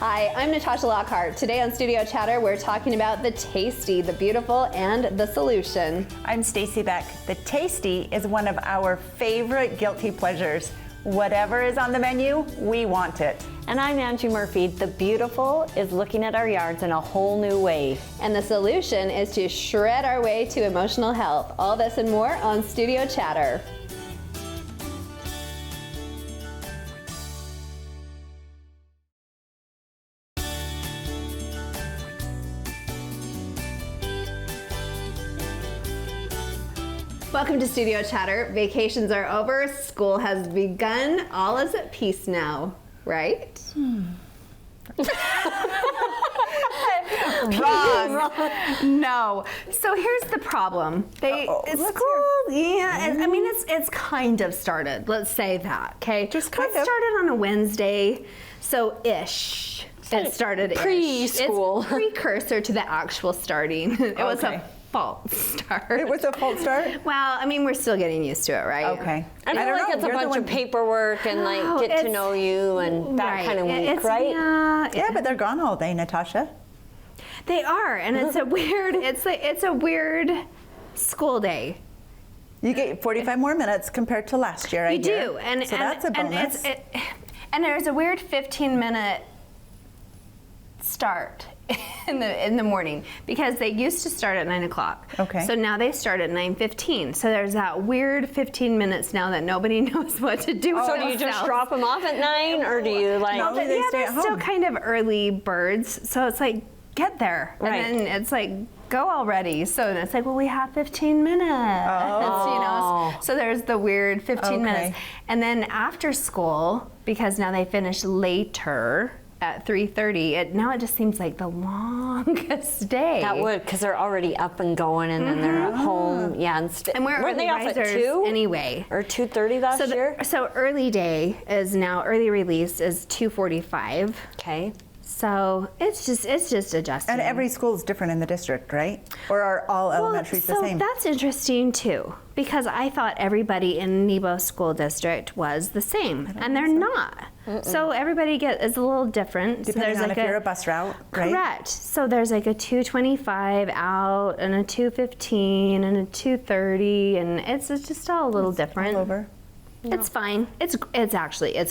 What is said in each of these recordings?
Hi, I'm Natasha Lockhart. Today on Studio Chatter, we're talking about the tasty, the beautiful, and the solution. I'm Stacy Beck. The tasty is one of our favorite guilty pleasures. Whatever is on the menu, we want it. And I'm Angie Murphy. The beautiful is looking at our yards in a whole new way. And the solution is to shred our way to emotional health. All this and more on Studio Chatter. Welcome to Studio Chatter. Vacations are over, school has begun, all is at peace now, right? Wrong. No. So here's the problem. I mean, it's kind of started. Let's say that, okay? Just kind of. It started on a Wednesday, so ish. It started preschool. It's precursor to the actual starting. It was a false start. It was a false start? Well, I mean, we're still getting used to it, right? Okay. I feel like it's a bunch of paperwork and like get to know you and that kind of week, right? Yeah, but they're gone all day, Natasha. They are, and it's a weird. It's a weird school day. You get 45 more minutes compared to last year. You do, and so that's a bonus. And there's a weird 15-minute start in the morning because they used to start at 9 o'clock. Okay. So now they start at 9:15. So there's that weird 15 minutes now that nobody knows what to do. So do you just drop them off at 9, or do you like? No, they stay at home. They're still kind of early birds. So it's like get there, Right. and then it's like go already. So it's like, well, we have 15 minutes. So there's the weird 15 minutes, and then after school, because now they finish later at 3:30. Now it just seems like the longest day. That would, because they're already up and going, and then they're at home. Yeah, and weren't they off at 2 anyway, or 2:30 last year? So early day is now early release is 2:45. Okay. So it's just adjusting. And every school is different in the district, right? Or are all elementaries the same? So that's interesting too, because I thought everybody in Nebo School District was the same, and they're not. So everybody is a little different. Depending on if you're a bus route, right? Correct. So there's like a 2:25 out, and a 2:15, and a 2:30, and it's just all a little different. All over. It's fine. It's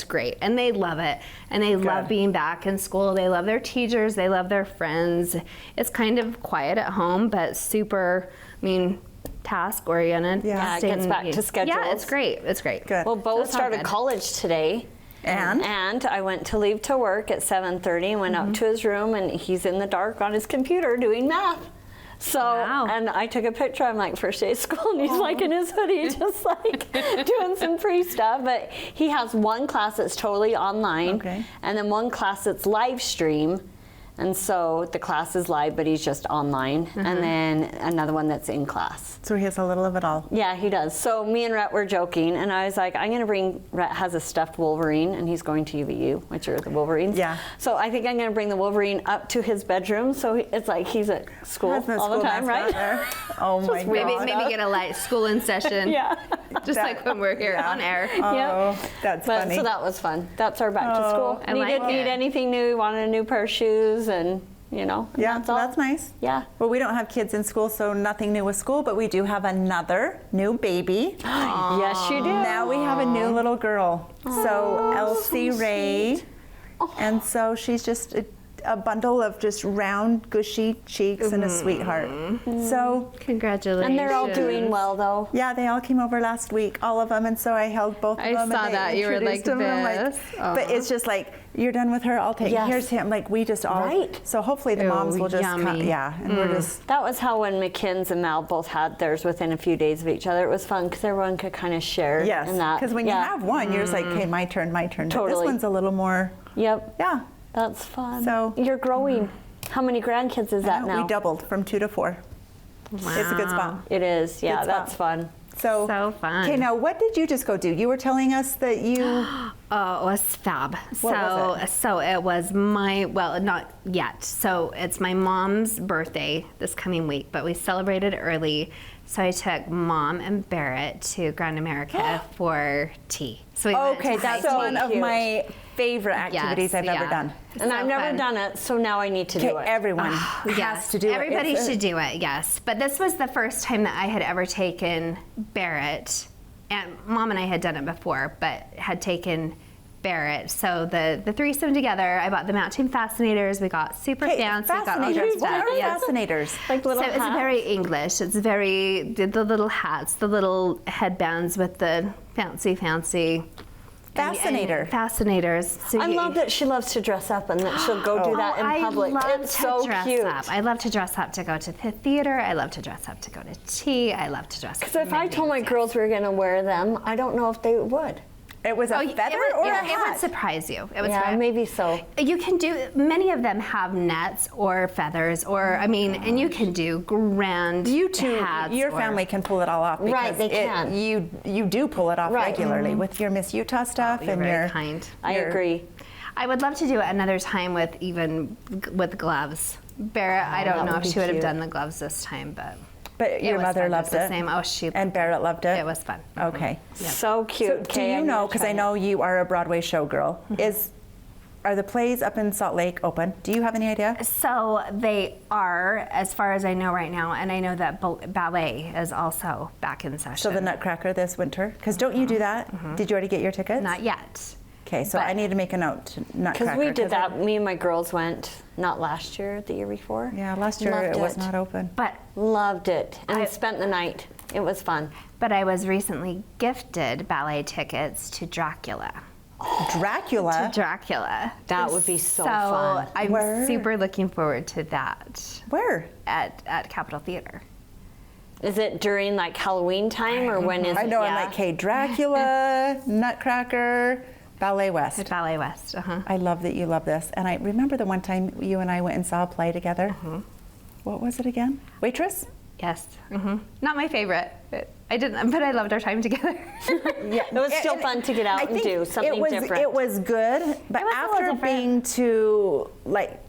great, and they love it, and they love being back in school. They love their teachers. They love their friends. It's kind of quiet at home, but super. I mean, task oriented. Yeah, it gets back to schedules. Yeah, it's great. It's great. Good. Well, Bo started college today. And I went to leave to work at 7:30 and went up to his room, and he's in the dark on his computer doing math. So, and I took a picture, I'm like, first day of school, and he's like in his hoodie, just like doing some pre-stuff. But he has one class that's totally online, and then one class that's live stream. And so the class is live, but he's just online. And then another one that's in class. So he has a little of it all. Yeah, he does. So me and Rhett were joking, and I was like, I'm going to bring, Rhett has a stuffed Wolverine, and he's going to UVU, which are the Wolverines. Yeah. So I think I'm going to bring the Wolverine up to his bedroom, so it's like he's at school all the time, right? Oh my God. Maybe get a light school in session. Yeah. Just like when we're here on air. Oh, that's funny. So that was fun. That's our back to school. I like it. Need anything new, wanted a new pair of shoes, and yeah, that's all. That's nice. Yeah. Well, we don't have kids in school, so nothing new with school, but we do have another new baby. Yes, you do. Now we have a new little girl. So Elsie Ray. And so she's just a bundle of just round, gushy cheeks and a sweetheart. So congratulations. And they're all doing well, though. yeah, they all came over last week, all of them, and so I held both of them. I saw and that. You were like introduced them, and I'm this. but it's just like, you're done with her, I'll take here's him. Like we just all so hopefully the moms will just come, and we're just That was how when McKinn's and Mal both had theirs within a few days of each other. It was fun because everyone could kind of share in that. because when you have one, you're just like, okay, my turn. But this one's a little more yeah. That's fun. So you're growing. How many grandkids is that now? We doubled from 2 to 4. Wow. It's a good spot. It is. Yeah, Good that's spot. fun. So fun. Okay, now what did you just go do? You were telling us that you Oh, it was fab. So it was not yet. So it's my mom's birthday this coming week, but we celebrated early. So I took Mom and Barrett to Grand America for tea. So we went Okay, to that's hiking. one of my favorite activities I've ever done. And I've never done it, so now I need to do it. Everyone has to do Everybody it. should do it, yes. But this was the first time that I had ever taken Barrett. And Mom and I had done it before, but had taken Barrett. So the threesome together, I bought the Mountain Fascinators. We got super fancy. We got all dressed What up. are Yes. fascinators? Like little So it's hats. very English. It's very, the little hats, the little headbands with the fancy. Fascinator. And fascinators. So I love that she loves to dress up and that she'll go do that in public. I love It's to so dress cute. up. I love to dress up to go to the theater. I love to dress up to go to tea. I love to dress up. So if I told my girls we were going to wear them, I don't know if they would. It was a feather or a It would hat? surprise you. It would Yeah, surprise- maybe so. You can do, many of them have nets or feathers or, I mean, and you can do grand You two, hats. your or- family can pull it all off. Right, because they can. You do pull it off Right. regularly with your Miss Utah stuff You're and very your. kind. I agree. I would love to do it another time with with gloves. Barrett, I don't that know would if be she would have cute. done the gloves this time, but But it your was mother fun. loved It's the it. same. Oh, she. And Barrett loved it. It was fun. Okay. Yeah. So cute. So do Kay, you I'm know? gonna Because try I it. know you are a Broadway showgirl. Are the plays up in Salt Lake open? Do you have any idea? So they are, as far as I know right now, and I know that ballet is also back in session. So the Nutcracker this winter? Because don't you do that? Did you already get your tickets? Not yet. Okay, so but- I need to make a note to Nutcracker. Because we did 'cause that. Me and my girls went, not last year, the year before. Yeah, last year Loved it was not open. But Loved it. And spent the night. It was fun. I was recently gifted ballet tickets to Dracula. Dracula? Dracula. That would be so fun. I'm Where? super looking forward to that Where? at Capitol Theater. Is it during like Halloween time or when is it? I know, I'm Yeah. like, okay, Dracula, Nutcracker, Ballet West. At Ballet West. I love that you love this. And I remember the one time you and I went and saw a play together. What was it again? Waitress? Yes. Not my favorite. I didn't, but I loved our time together. Yeah. It was still fun to get out and do something different. It was good, but It was a little after different. being to like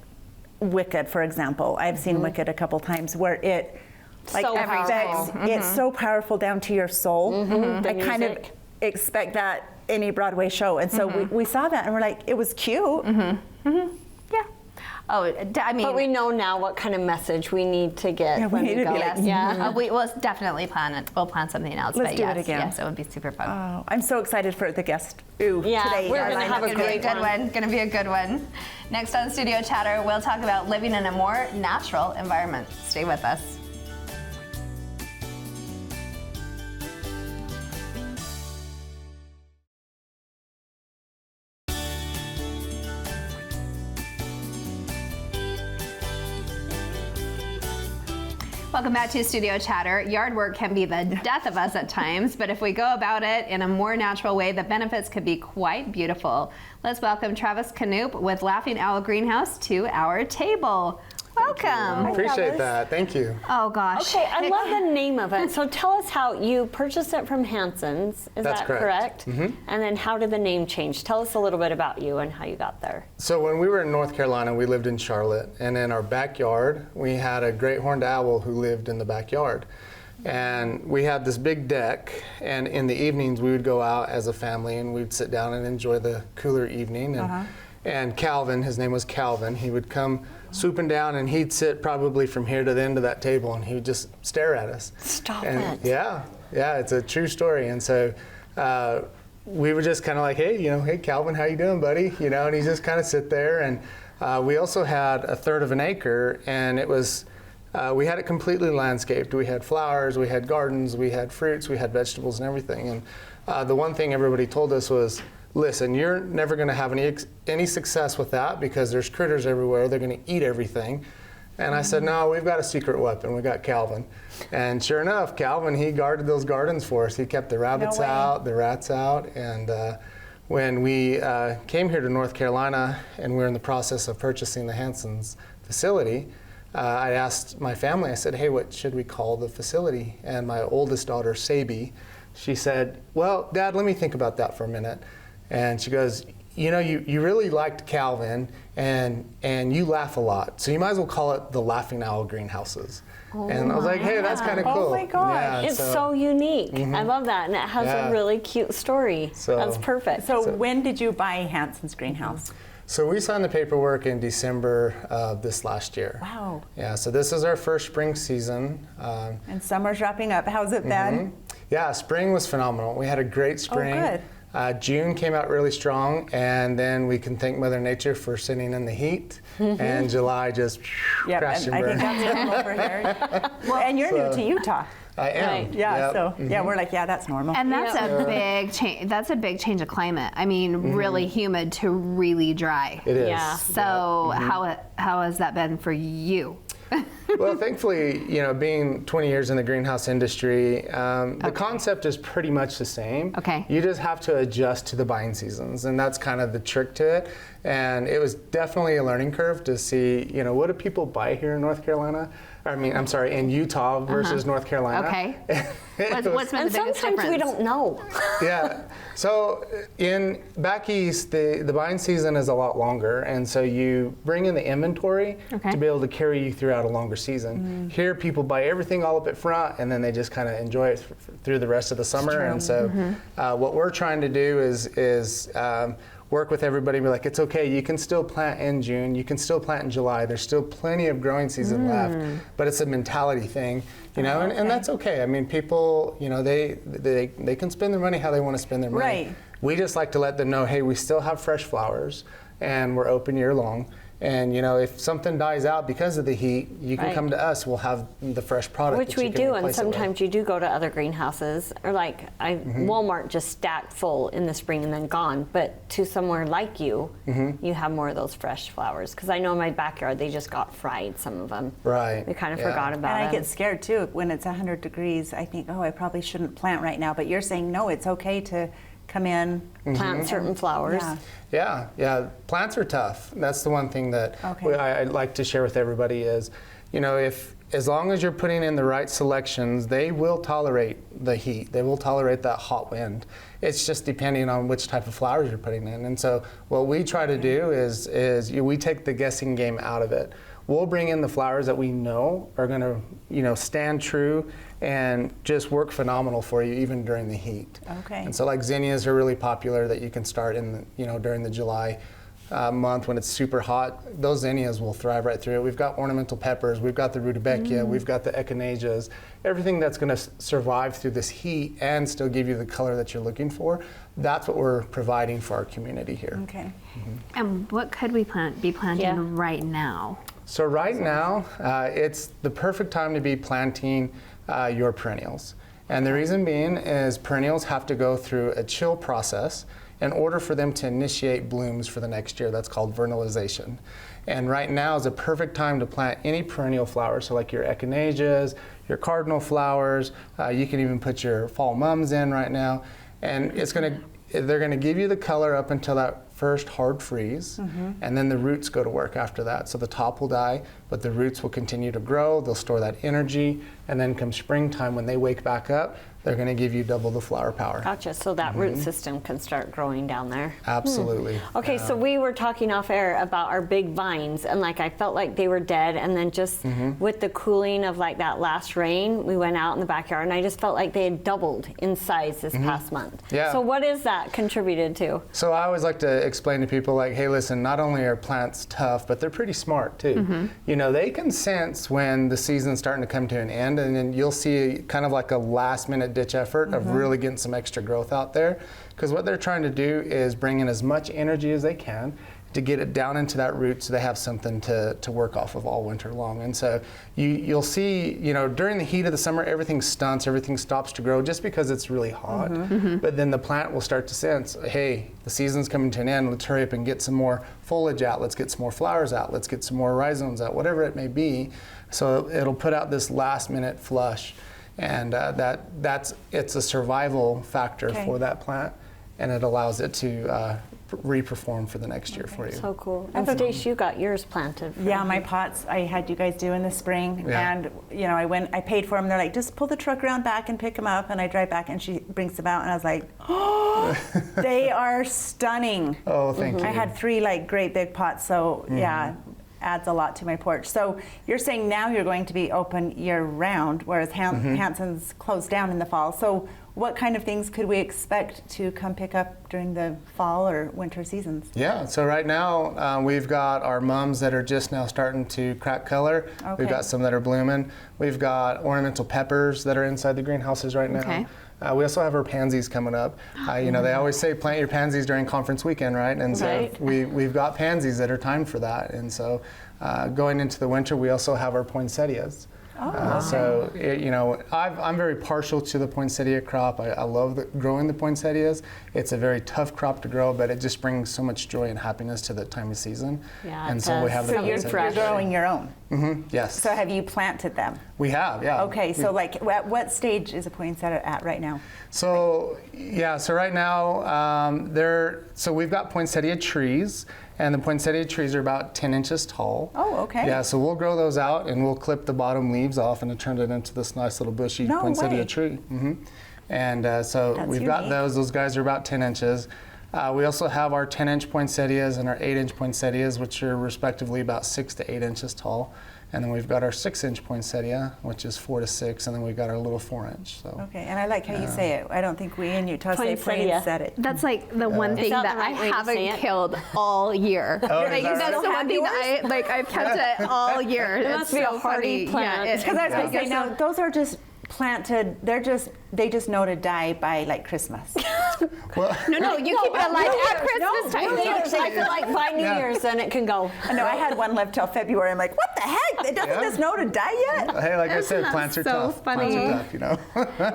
Wicked, for example, I've seen Wicked a couple times where it like So affects, powerful. it's so powerful down to your soul. The I kind of music. expect that any Broadway show, and so we saw that and we're like, it was cute. Yeah. Oh, I mean. But we know now what kind of message we need to get Yeah, we when need we to go. be like, Yeah. We will definitely plan it. We'll plan something else. Let's but do yes, it again. Yes, it would be super fun. Oh, I'm so excited for the guest. Ooh, Yeah, today. we're our gonna lineup. have a Gonna be a great good one. one. Gonna be a good one. Next on Studio Chatter, we'll talk about living in a more natural environment. Stay with us. Welcome back to Studio Chatter. Yard work can be the death of us at times, but if we go about it in a more natural way, the benefits could be quite beautiful. Let's welcome Travis Canoop with Laughing Owl Greenhouse to our table. Welcome. Appreciate that. Thank you. Oh gosh. Okay, I love the name of it. So tell us how you purchased it from Hanson's. Is That's that correct. And then how did the name change? Tell us a little bit about you and how you got there. So when we were in North Carolina, we lived in Charlotte, and in our backyard, we had a great horned owl who lived in the backyard. And we had this big deck, and in the evenings we would go out as a family and we'd sit down and enjoy the cooler evening. And Calvin, his name was Calvin, he would come swooping down and he'd sit probably from here to the end of that table and he would just stare at us. Stop And it. yeah, it's a true story. And so we were just kind of like, hey, hey Calvin, how you doing, buddy? And he just kind of sit there. And we also had a third of an acre, and it was, we had it completely landscaped. We had flowers, we had gardens, we had fruits, we had vegetables and everything. And the one thing everybody told us was, listen, you're never going to have any success with that because there's critters everywhere. They're going to eat everything. And I said, no, we've got a secret weapon. We got Calvin. And sure enough, Calvin, he guarded those gardens for us. He kept the rabbits out, the rats out. And when we came here to North Carolina and we were in the process of purchasing the Hanson's facility, I asked my family, I said, hey, what should we call the facility? And my oldest daughter, Sabi, she said, well, Dad, let me think about that for a minute. And she goes, you know, you really liked Calvin, and you laugh a lot, so you might as well call it the Laughing Owl Greenhouses. And I was like, hey, that's kind of cool. Oh my gosh. Yeah, It's so unique. I love that, and it has a really cute story. That's perfect. So when did you buy Hanson's greenhouse? So we signed the paperwork in December of this last year. Wow. Yeah, so this is our first spring season. And summer's wrapping up. How's it been? Yeah, spring was phenomenal. We had a great spring. Oh, good. June came out really strong, and then we can thank Mother Nature for sitting in the heat. And July just crashed and I burned. think that's normal over here. And you're new to Utah. I am. Right. Yeah, Yep. so yeah, we're like, yeah, that's normal. And that's a big change. That's a big change of climate. I mean, really humid to really dry. It is. Yeah. So how has that been for you? Well, thankfully, you know, being 20 years in the greenhouse industry, the concept is pretty much the same. Okay. You just have to adjust to the buying seasons, and that's kind of the trick to it. And it was definitely a learning curve to see, you know, what do people buy here in North Carolina? I'm sorry, in Utah versus North Carolina. Okay. What's been And the biggest sometimes we difference? don't know. Yeah. So back east, the buying season is a lot longer, and so you bring in the inventory to be able to carry you throughout a longer season. Here, people buy everything all up at front, and then they just kind of enjoy it through the rest of the summer. And so, what we're trying to do is work with everybody and be like, it's okay, you can still plant in June, you can still plant in July, there's still plenty of growing season left, but it's a mentality thing, you know, and that's okay. I mean, people, you know, they can spend their money how they want to spend their money. Right. We just like to let them know, hey, we still have fresh flowers, and we're open year long. And you know, if something dies out because of the heat, you can come to us. We'll have the fresh product. Which that you we can do, and replace it with. sometimes you do go to other greenhouses, or like Walmart just stacked full in the spring and then gone. But to somewhere like you, you have more of those fresh flowers. Because I know in my backyard they just got fried, some of them. Right. We kind of Yeah. forgot about And it. I get scared too when it's 100 degrees. I think, oh, I probably shouldn't plant right now. But you're saying no, it's okay to come in. Plant certain flowers. Yeah. Yeah. Plants are tough. That's the one thing that I like to share with everybody is, you know, as long as you're putting in the right selections, they will tolerate the heat. They will tolerate that hot wind. It's just depending on which type of flowers you're putting in. And so what we try to do is we take the guessing game out of it. We'll bring in the flowers that we know are going to, you know, stand true and just work phenomenal for you even during the heat. Okay. And so like zinnias are really popular that you can start in, you know, during the July month when it's super hot. Those zinnias will thrive right through it. We've got ornamental peppers, we've got the rutabaga, we've got the echinaceas, everything that's going to survive through this heat and still give you the color that you're looking for. That's what we're providing for our community here. Okay. And what could we be planting right now? So right now, it's the perfect time to be planting your perennials. And the reason being is perennials have to go through a chill process in order for them to initiate blooms for the next year. That's called vernalization. And right now is a perfect time to plant any perennial flowers, so like your echinaceas, your cardinal flowers, you can even put your fall mums in right now. And they're gonna give you the color up until that first hard freeze, and then the roots go to work after that. So the top will die, but the roots will continue to grow, they'll store that energy, and then come springtime when they wake back up, they're going to give you double the flower power. Gotcha. So that root system can start growing down there. Absolutely. Okay, so we were talking off air about our big vines, and like I felt like they were dead, and then just with the cooling of like that last rain, we went out in the backyard, and I just felt like they had doubled in size this past month. Yeah. So what is that contributed to? So I always like to explain to people like, hey, listen, not only are plants tough, but they're pretty smart too. You know, they can sense when the season's starting to come to an end, and then you'll see kind of like a last minute ditch effort of really getting some extra growth out there. Because what they're trying to do is bring in as much energy as they can to get it down into that root so they have something to work off of all winter long. And so you'll see, you know, during the heat of the summer, everything stunts, everything stops to grow just because it's really hot. But then the plant will start to sense, hey, the season's coming to an end, let's hurry up and get some more foliage out, let's get some more flowers out, let's get some more rhizomes out, whatever it may be. So it'll put out this last minute flush. And it's a survival factor for that plant, and it allows it to re-perform for the next year for you. So cool. And Stace, you got yours planted. Yeah, my pots I had you guys do in the spring, Yeah. and you know I paid for them. They're like, just pull the truck around back and pick them up, and I drive back, and brings them out, and I was like, oh, they are stunning. Oh, thank you. I had 3 like great big pots, so yeah, adds a lot to my porch. So you're saying now you're going to be open year round, whereas Hanson's closed down in the fall. So what kind of things could we expect to come pick up during the fall or winter seasons? Yeah, so right now we've got our mums that are just now starting to crack color. Okay. We've got some that are blooming. We've got ornamental peppers that are inside the greenhouses right now. Okay. We also have our pansies coming up. You know, they always say plant your pansies during conference weekend, right? And so we've got pansies that are timed for that. And so going into the winter, we also have our poinsettias. So, you know, I'm very partial to the poinsettia crop. I love growing the poinsettias. It's a very tough crop to grow, but it just brings so much joy and happiness to the time of season. Yeah, and so we have the So you're growing your own? Yes. So have you planted them? We have, yeah. Okay, so like at what stage is a poinsettia at right now? So, yeah, so right now, so we've got poinsettia trees, and the poinsettia trees are about 10 inches tall. Oh, okay. Yeah, so we'll grow those out, and we'll clip the bottom leaves off and turn it into this nice little bushy poinsettia tree. And so we've got those. Those guys are about 10 inches. We also have our 10-inch poinsettias and our 8-inch poinsettias, which are respectively about 6 to 8 inches tall. And then we've got our 6-inch poinsettia, which is 4 to 6, and then we've got our little 4-inch. So. Okay, and I like how you say it. I don't think we in Utah say poinsettia. That's like the one thing that I haven't killed all year. Oh, Like, that's the one thing that I've kept it all year. It must be a hardy plant. Because I was going to say, now those are just planted. They just know to die by like Christmas. No, you keep it alive at Christmas time. I feel like by New Year's, then it can go. No, I had one live till February. I'm like, what the heck? Doesn't this know to die yet? Hey, like I said, plants are tough. Funny. Plants are tough, you know.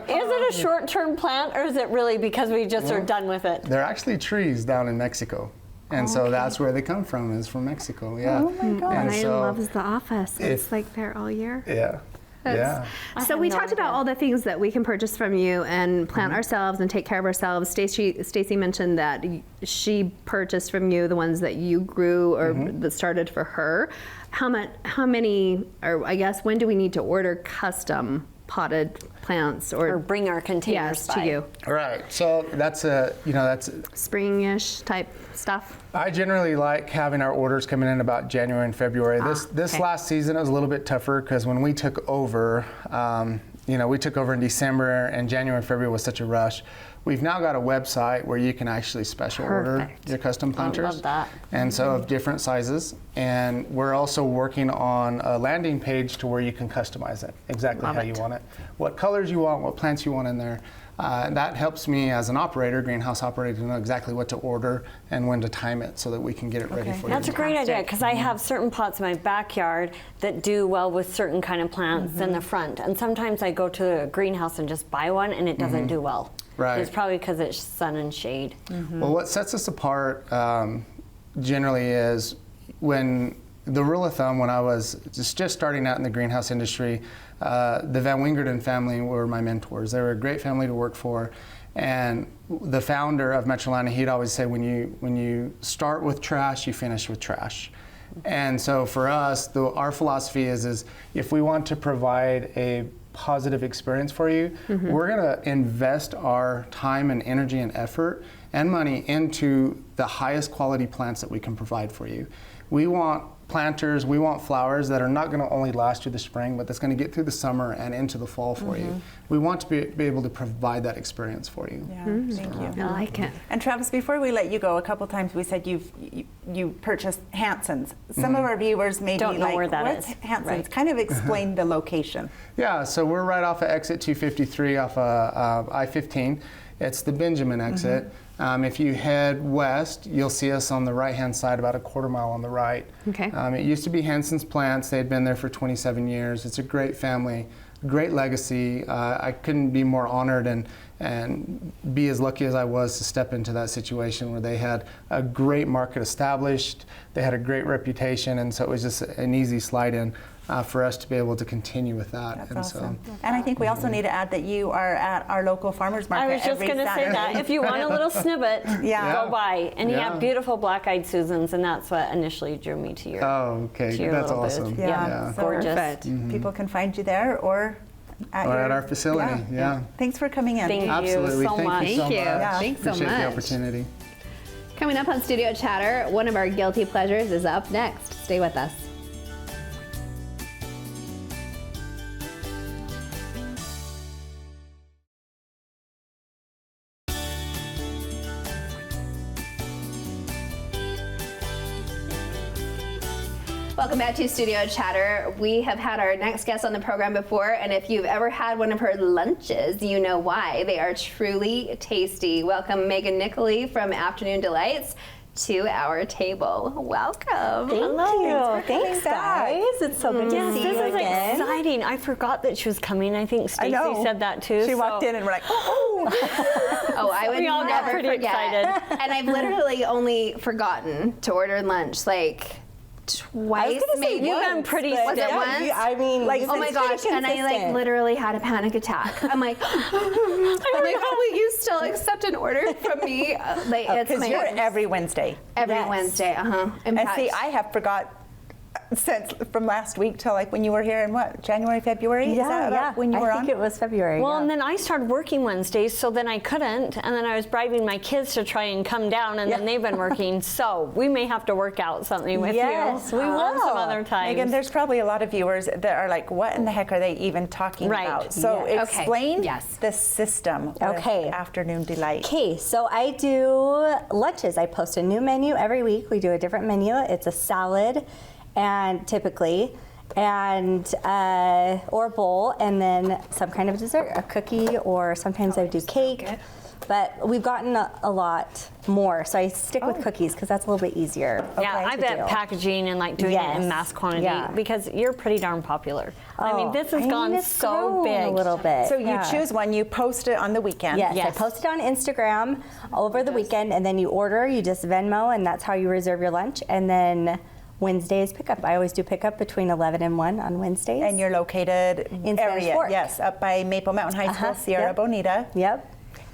Is it a short-term plant, or is it really because we just are done with it? They're actually trees down in Mexico. And so that's where they come from, is from Mexico, yeah. Oh my God. And Ryan so, loves the office. It's like there all year. yeah. Yeah. So we talked about all the things that we can purchase from you and plant ourselves and take care of ourselves. Stacy mentioned that she purchased from you the ones that you grew or that started for her. How many, or I guess when do we need to order custom potted plants Or bring our containers to you? All right. So that's Spring-ish type stuff. I generally like having our orders coming in about January and February. This last season it was a little bit tougher because when we took over, we took over in December, and January and February was such a rush. We've now got a website where you can actually special order your custom planters. I love that. And so of different sizes. And we're also working on a landing page to where you can customize it exactly how you want it. What colors you want, what plants you want in there. That helps me as an operator, greenhouse operator, to know exactly what to order and when to time it so that we can get it ready for you. That's a great idea, because I have certain pots in my backyard that do well with certain kind of plants in the front. And sometimes I go to a greenhouse and just buy one and it doesn't do well. Right. It's probably because it's sun and shade. Well, what sets us apart generally is when the rule of thumb, when I was just starting out in the greenhouse industry, the Van Wingerden family were my mentors. They were a great family to work for. And the founder of Metro Atlanta, he'd always say, when you start with trash, you finish with trash. And so for us, our philosophy is if we want to provide a positive experience for you, we're going to invest our time and energy and effort and money into the highest quality plants that we can provide for you. We want planters, we want flowers that are not going to only last through the spring, but that's going to get through the summer and into the fall for you. We want to be able to provide that experience for you. Yeah, thank you. I like it. And Travis, before we let you go, a couple times we said you purchased Hanson's. Some of our viewers may Don't be know like, where that what's is. Hanson's? Right. Kind of explain the location. Yeah, so we're right off of exit 253 off of I-15. It's the Benjamin exit. If you head west, you'll see us on the right-hand side, about a quarter mile on the right. Okay. It used to be Hanson's Plants. They had been there for 27 years. It's a great family, great legacy. I couldn't be more honored and be as lucky as I was to step into that situation where they had a great market established. They had a great reputation, and so it was just an easy slide in for us to be able to continue with that. That's awesome. And I think we also need to add that you are at our local farmers market. I was just going to say that. If you want a little snippet, go by. And you have beautiful black-eyed Susans, and that's what initially drew me to your Oh, okay. to your That's little awesome. booth. Yeah, Yeah, so gorgeous. perfect. People can find you there, or at our facility. Yeah. Thanks for coming in. Thank Absolutely. you so Thank much. you so Thank you. much. Thanks so Appreciate the much. opportunity. Coming up on Studio Chatter, one of our guilty pleasures is up next. Stay with us. Welcome back to Studio Chatter. We have had our next guest on the program before, and if you've ever had one of her lunches, you know why. They are truly tasty. Welcome Megan Nicoli from Afternoon Delights to our table. Welcome. Hello. Thanks, guys. It's so good to see This you is again. exciting. I forgot that she was coming. I think Stacey said that too. She walked in and we're like, oh. Oh, I would We all got never pretty forget. excited. And I've literally only forgotten to order lunch like twice, maybe. You've been pretty Was it stiff. once? I mean, Like, Oh my it's pretty gosh, and I like consistent. literally had a panic attack. I'm like, how will you still accept an order from me? Like, it's Because my you're every Wednesday. every Yes. Wednesday, In And fact, see, I have forgot since from last week till like when you were here in what, January, February? Is that about when you were I on? think it was February. Well, yeah. and then I started working Wednesdays, so then I couldn't, and then I was bribing my kids to try and come down, and then they've been working. So we may have to work out something with Yes, you. we will. Some other times. Megan, there's probably a lot of viewers that are like, what in the heck are they even talking Right. about? So Yeah. Okay. explain Yes. the system with Okay. Afternoon Delight. Okay, so I do lunches. I post a new menu every week. We do a different menu. It's a salad, and typically, and or a bowl, and then some kind of dessert, a cookie, or sometimes I do cake. But we've gotten a lot more, so I stick with cookies because that's a little bit easier. Yeah, I to bet do. packaging and like doing it in Yes. mass quantity Yeah. because you're pretty darn popular. I mean, this has I gone mean, it's so grown big. a little bit. So you yeah. choose one, you post it on the weekend. Yes, I Yes. post it on Instagram over the weekend, and then you order, you just Venmo, and that's how you reserve your lunch. And then Wednesday is pickup. I always do pickup between 11 and 1 on Wednesdays. And you're located In Spanish area, Fork. yes, up by Maple Mountain High School, Sierra yep. Bonita. Yep.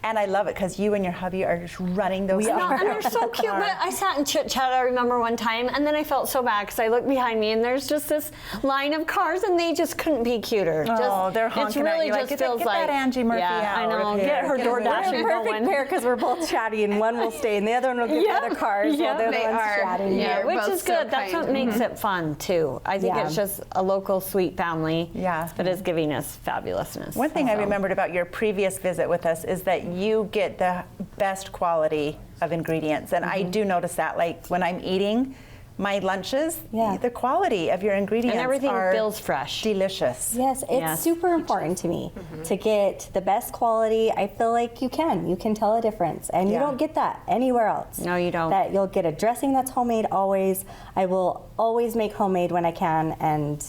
And I love it because you and your hubby are just running those. No, and they're so cute. But I sat and chit chat. I remember one time, and then I felt so bad because I looked behind me, and there's just this line of cars, and they just couldn't be cuter. Oh, they're honking It's at really you like, just "Get that- feels get like that Angie Murphy yeah, I out know. of Get here. her Get her DoorDash We're a and perfect going. pair because we're both chatty, and one will stay, and the other one will get Yep. the other cars Yep. while they're They the ones are. chatting. Yeah. Which both is so good. That's kind. what makes it fun too. I think Yeah. it's just a local sweet family. Yeah. That is giving us fabulousness. One thing I So. remembered about your previous visit with us is that you get the best quality of ingredients. And I do notice that, like when I'm eating my lunches, Yeah. the quality of your ingredients And everything are feels fresh. delicious. Yes, it's Yes. super important to me to get the best quality. I feel like you can tell a difference, and you Yeah. don't get that anywhere else. No, you don't. That you'll get a dressing that's homemade always. I will always make homemade when I can, and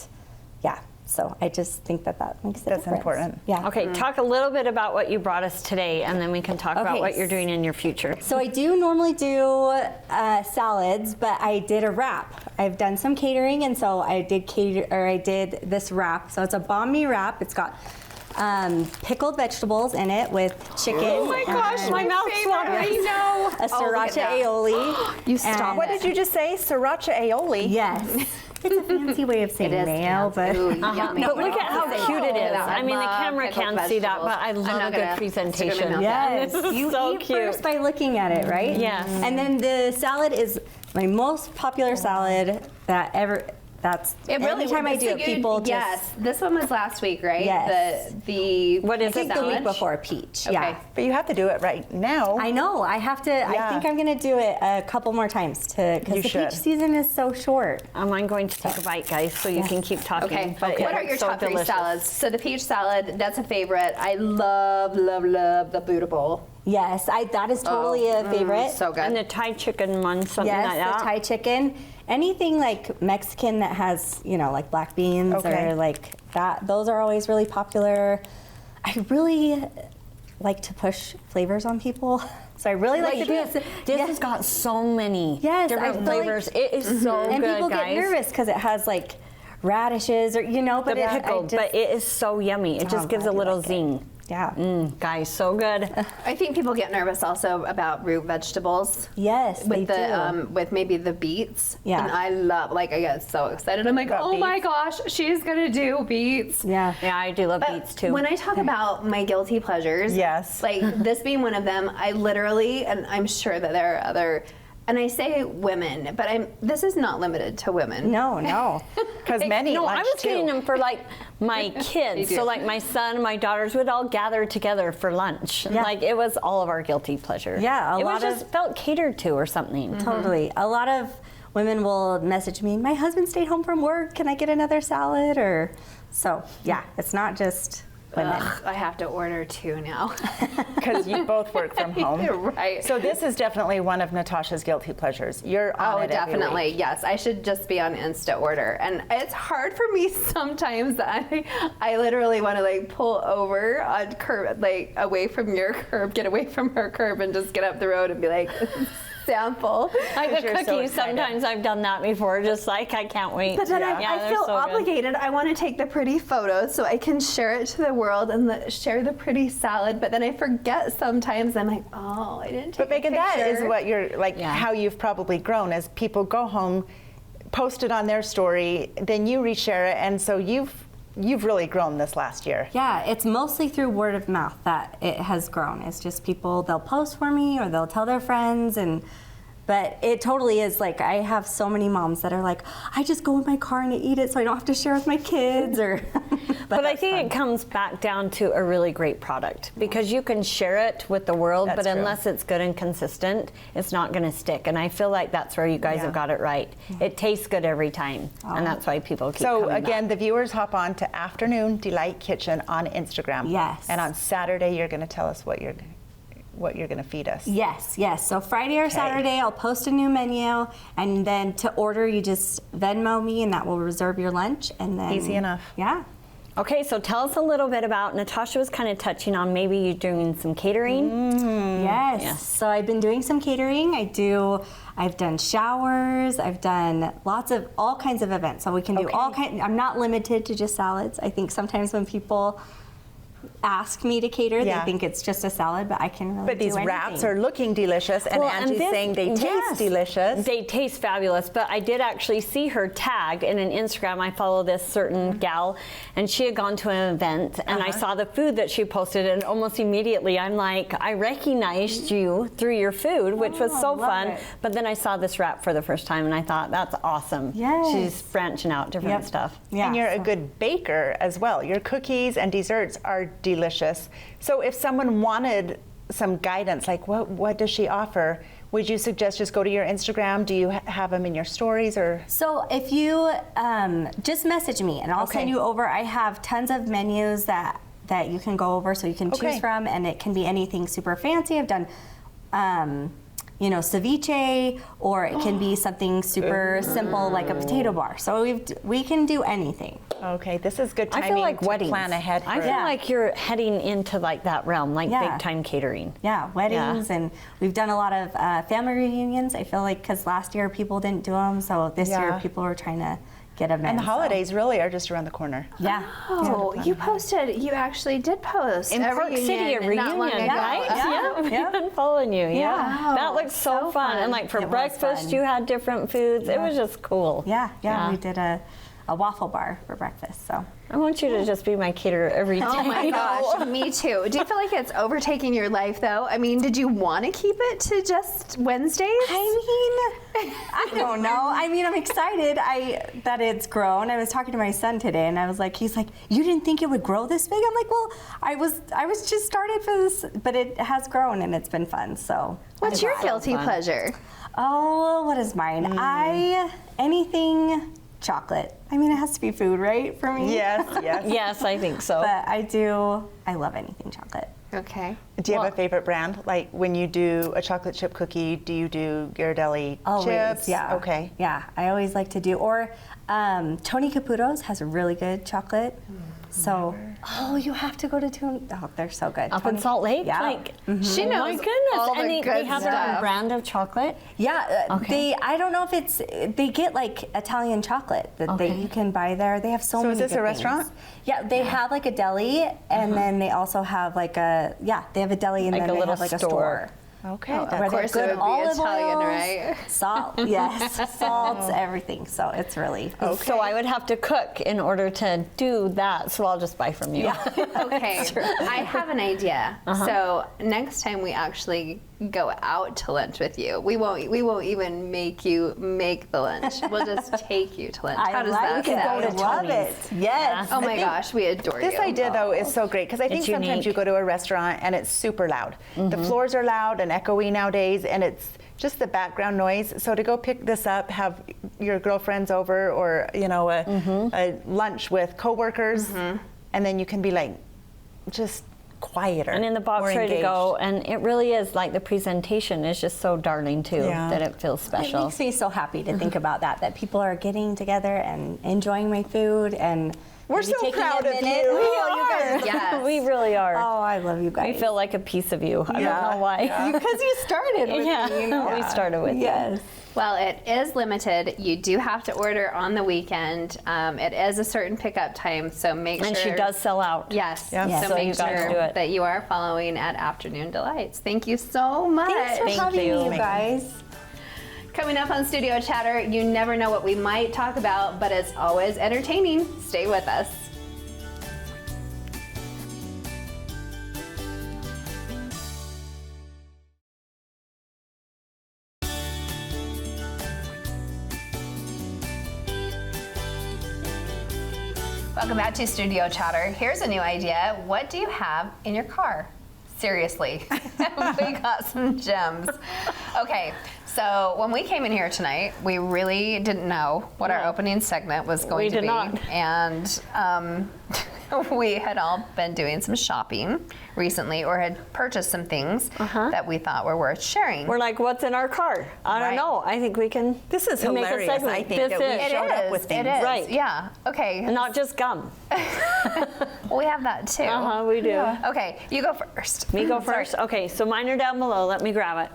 yeah. So I just think that makes a That's difference. important. Yeah. Okay, talk a little bit about what you brought us today, and then we can talk about Okay. what you're doing in your future. So I do normally do salads, but I did a wrap. I've done some catering, and so I did this wrap. So it's a banh mi wrap. It's got pickled vegetables in it with chicken. Oh my gosh, and my mouth's watering. know. a siracha aioli. You stop. And- What did you just say? Sriracha aioli? Yes. It's a fancy way of saying It is mayo, but Ooh, yummy. But look at how cute it is. I mean, the love camera pickled can't see that, vegetables. but I I'm love not a good gonna presentation. stick it in my mouth. yes, This is you so eat cute. first by looking at it, right? Yes. And then the salad is my most popular salad that ever. That's anytime I do it, people just. Yes, this one was last week, right? Yes. The What is I think it? the week sandwich? before peach. Okay. Yeah. But you have to do it right now. I know. I have to. Yeah. I think I'm going to do it a couple more times because You the should. peach season is so short. I'm going to take a bite, guys, so you can keep talking. Okay. But What it are your looks so top three delicious. salads? So the peach salad, that's a favorite. I love, love, love the Buddha bowl. Yes, that is totally a favorite. So good. And the Thai chicken one, something Yes, like that. the Thai chicken. Anything like Mexican that has, like black beans Okay. or like that, those are always really popular. I really like to push flavors on people. So I really like to do this. it. This Yes. has got so many Yes, I different feel like- flavors. It is so And good, people guys. get nervous because it has like radishes or, but The I pickled, just, but it is so yummy. It just gives a glad you little like it. zing. Yeah. Guys, so good. I think people get nervous also about root vegetables. Yes, with they the do. with maybe the beets. Yeah. And I love, like, I get so excited. I'm like, oh my gosh, she's gonna do beets. Yeah. Yeah, I do love beets too. When I talk about my guilty pleasures, Yes. like this being one of them, I literally, and I'm sure that there are other, and I say women, but this is not limited to women. No. Because many No, I lunch was too. getting them for like my kids. So like my son and my daughters would all gather together for lunch. Yeah. Like it was all of our guilty pleasure. Yeah, it was just felt catered to or something. Totally. A lot of women will message me, my husband stayed home from work, can I get another salad? Or so, yeah, it's not just women. Ugh, I have to order 2 now. Because you both work from home. Right. So this is definitely one of Natasha's guilty pleasures. You're on it every definitely. week. Yes, I should just be on Insta order. And it's hard for me sometimes that I literally want to like pull over on curb, like away from your curb, get away from her curb and just get up the road and be like, sample. Like the You're so cookies, excited. sometimes I've done that before, just like I can't wait. But then I they're feel so good. obligated. I want to take the pretty photos so I can share it to the world and share the pretty salad. But then I forget sometimes. I'm like, oh, I didn't take But Megan, a that picture. is what you're like. Yeah. How you've probably grown as people go home, post it on their story, then you reshare it, and so you've really grown this last year. Yeah, it's mostly through word of mouth that it has grown. It's just people, they'll post for me or they'll tell their friends, but it totally is like, I have so many moms that are like, I just go in my car and I eat it so I don't have to share with my kids or. But I think it comes back down to a really great product because you can share it with the world, That's but true. unless it's good and consistent, it's not going to stick. And I feel like that's where you guys have got it right. It tastes good every time, and that's why people keep So coming again, back. the viewers hop on to Afternoon Delight Kitchen on Instagram. Yes. And on Saturday, you're going to tell us what you're going to feed us. Yes. So Friday or Saturday, I'll post a new menu, and then to order, you just Venmo me, and that will reserve your lunch. And then Easy enough. Yeah. Okay, so tell us a little bit about, Natasha was kind of touching on maybe you doing some catering. Yes. Yes. So I've been doing some catering. I've done showers. I've done all kinds of events. So we can do all kinds. I'm not limited to just salads. I think sometimes when people ask me to cater, Yeah. they think it's just a salad, but I can really But these do wraps anything. are looking delicious, and Well, Angie's this- saying they taste yes, delicious. They taste fabulous, but I did actually see her tag in an Instagram. I follow this certain gal, and she had gone to an event, and I saw the food that she posted, and almost immediately I'm like, I recognized you through your food, which was so love fun. it. But then I saw this wrap for the first time, and I thought, that's awesome. Yes. She's branching out different Yep. stuff. Yeah. And you're a so- good baker as well. Your cookies and desserts are delicious. So if someone wanted some guidance, like what does she offer, would you suggest just go to your Instagram? Do you have them in your stories or? So if you just message me and I'll Okay. send you over. I have tons of menus that you can go over, so you can Okay. choose from, and it can be anything super fancy. I've done, ceviche, or it can be something super simple like a potato bar. So we can do anything. Okay, this is good I timing feel like to weddings. plan ahead. I for- feel like you're heading into like that realm, like Yeah. big time catering. Yeah, weddings, and we've done a lot of family reunions. I feel like because last year people didn't do them, so this year Yeah. people are trying to get them in. And the so- holidays really are just around the corner. Yeah. Oh, you actually did post In a Park City, a not long reunion, ago. right? Oh. Yeah, we've been following you. Yeah, Wow. that looks so, So fun. fun. And like for It was breakfast, fun. you had different foods. It was just cool. Yeah, we did a waffle bar for breakfast. So I want you to just be my caterer every day. Oh my gosh, me too. Do you feel like it's overtaking your life though? I mean, did you want to keep it to just Wednesdays? I don't know. I mean, I'm excited that it's grown. I was talking to my son today, and he's like, you didn't think it would grow this big? I'm like, well, I was just started for this, but it has grown and it's been fun. So What's your guilty fun. pleasure? oh, what is mine? Anything chocolate. I mean, it has to be food, right, for me? Yes, yes. Yes, I think so. But I love anything chocolate. Okay. Do you have a favorite brand? Like when you do a chocolate chip cookie, do you do Ghirardelli Always, chips? yeah. Okay. Yeah, I always like to do, or Tony Caputo's has a really good chocolate. So, you have to go to Tony. Oh, they're so good. Up in Salt Lake? Yeah. Like, She oh knows my goodness. all the And they good have their own stuff. brand of chocolate? Yeah, Okay. I don't know if they get like Italian chocolate that you can buy there. They have so many is this good a restaurant? things. Yeah, they have like a deli, and then they also have like they have a deli, and Like then a they little have like a store. store. Okay. Where Of they have course it good would be olive Italian, oils, right? Salt, yes, salts, everything. So it's really So I would have to cook in order to do that, so I'll just buy from you. Okay, I have an idea. So next time we actually go out to lunch with you, we won't even make you make the lunch. We'll just take you to lunch. How does that it. sound? I love it. Yes. Oh my gosh, we adore you. This idea, though, is so great because I think It's sometimes unique. you go to a restaurant and it's super loud. The floors are loud and echoey nowadays, and it's just the background noise. So to go pick this up, have your girlfriends over, or a lunch with coworkers, and then you can be like just quieter. And in the box more ready to engaged. go, and it really is like the presentation is just so darling too that it feels It special. makes me so happy to think about that people are getting together and enjoying my food, and We're maybe so taking proud a of minute. you. Yes. We really are. Oh, I love you guys. We feel like a piece of you. I don't know why. because you started with Yeah, me, you know. we started with Yes. Well, it is limited. You do have to order on the weekend. It is a certain pickup time, so make And sure. she does sell out. Yes. Yeah. So So make you gotta sure do it. that you are following at Afternoon Delights. Thank you so much. Thanks for Thank having you. me, you guys. Coming up on Studio Chatter, you never know what we might talk about, but it's always entertaining. Stay with us. Welcome back to Studio Chatter. Here's a new idea. What do you have in your car? Seriously, we got some gems. Okay, so when we came in here tonight, we really didn't know what our opening segment was going We to did be. not. And we had all been doing some shopping recently, or had purchased some things that we thought were worth sharing. We're like, what's in our car? I Right. don't know. I think we can. This is make a hilarious, segment. I think, This that we is. showed up with things. It is. Right. Yeah. Okay. And not just gum. We have that too. We do. Okay, you go first. Me go first? Okay, so mine are down below. Let me grab it.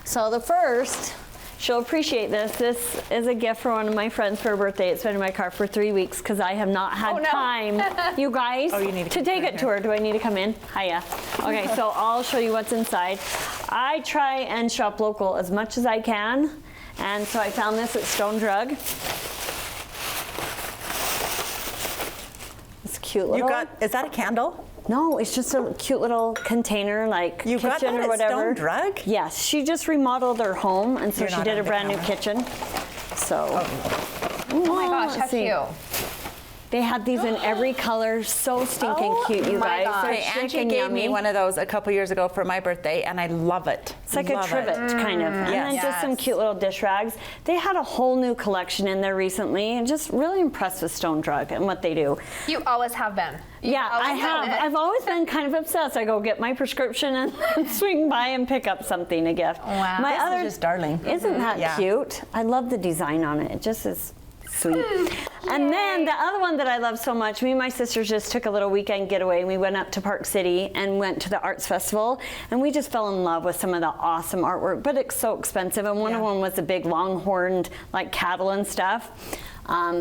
So the first, she'll appreciate this. This is a gift for one of my friends for her birthday. It's been in my car for 3 weeks because I have not had no. time, you guys, you need to come take in it to her. Do I need to come in? Hiya. Okay, so I'll show you what's inside. I try and shop local as much as I can. And so I found this at Stone Drug. It's cute little. Is that a candle? No, it's just a cute little container, like You kitchen got that or at whatever. Stone Drug? Yes, she just remodeled her home, and so You're she not did a on the brand new camera. kitchen. So, Oh my gosh, how see. cute. They had these in every color, so stinking cute, you my guys. gosh. They're Okay, chic Angie and gave yummy. me one of those a couple years ago for my birthday, and I love it. It's like a Love trivet, kind of. And then Yes. just some cute little dish rags. They had a whole new collection in there recently, and just really impressed with Stone Drug and what they do. You always have been. You Yeah, I always have. it. I've always been kind of obsessed. I go get my prescription and swing by and pick up something, a gift. Wow. My This is other, just darling. Isn't that Yeah. cute? I love the design on it. It just is sweet. And then the other one that I love so much, me and my sisters just took a little weekend getaway, and we went up to Park City and went to the arts festival, and we just fell in love with some of the awesome artwork, but it's so expensive, and one of them was a big longhorned like cattle and stuff.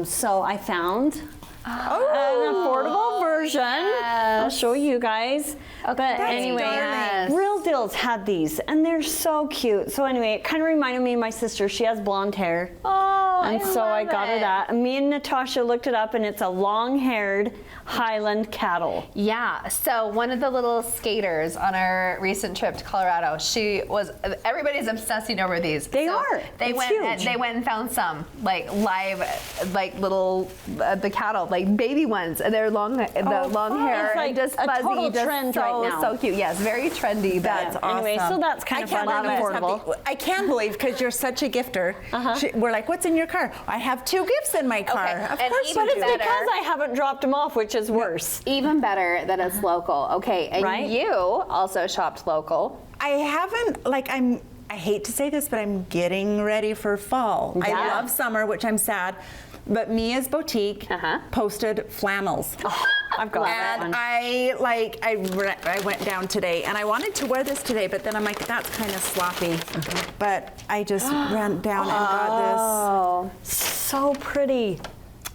So I found an affordable version. I'll show you guys. But anyway, darling. Real Deals had these, and they're so cute. So anyway, it kind of reminded me of my sister. She has blonde hair. Oh, And so I got her that. And me and Natasha looked it up, and it's a long-haired Highland cattle. Yeah, so one of the little skaters on our recent trip to Colorado, everybody's obsessing over these. They So are. They It's went huge. they went and found some like live, like little the cattle, like baby ones, and they're long, the long fun. hair, It's like and just a fuzzy, total just trend so right now. so cute. Yes, very trendy. That's but awesome. Anyway, so that's kind of fun and affordable. I can't believe, because you're such a gifter. We're like, what's in your car? I have 2 gifts in my car. Okay, Of and course even you do. better- Because I haven't dropped them off, which is worse. even better that it's local. Okay, and Right? you also shopped local. I haven't, I hate to say this, but I'm getting ready for fall. I Yeah. love summer, which I'm sad. but Mia's Boutique posted flannels. Oh, I've got that And one. I went down today, and I wanted to wear this today, but then I'm like, that's kind of sloppy. But I just ran down and got this. So pretty.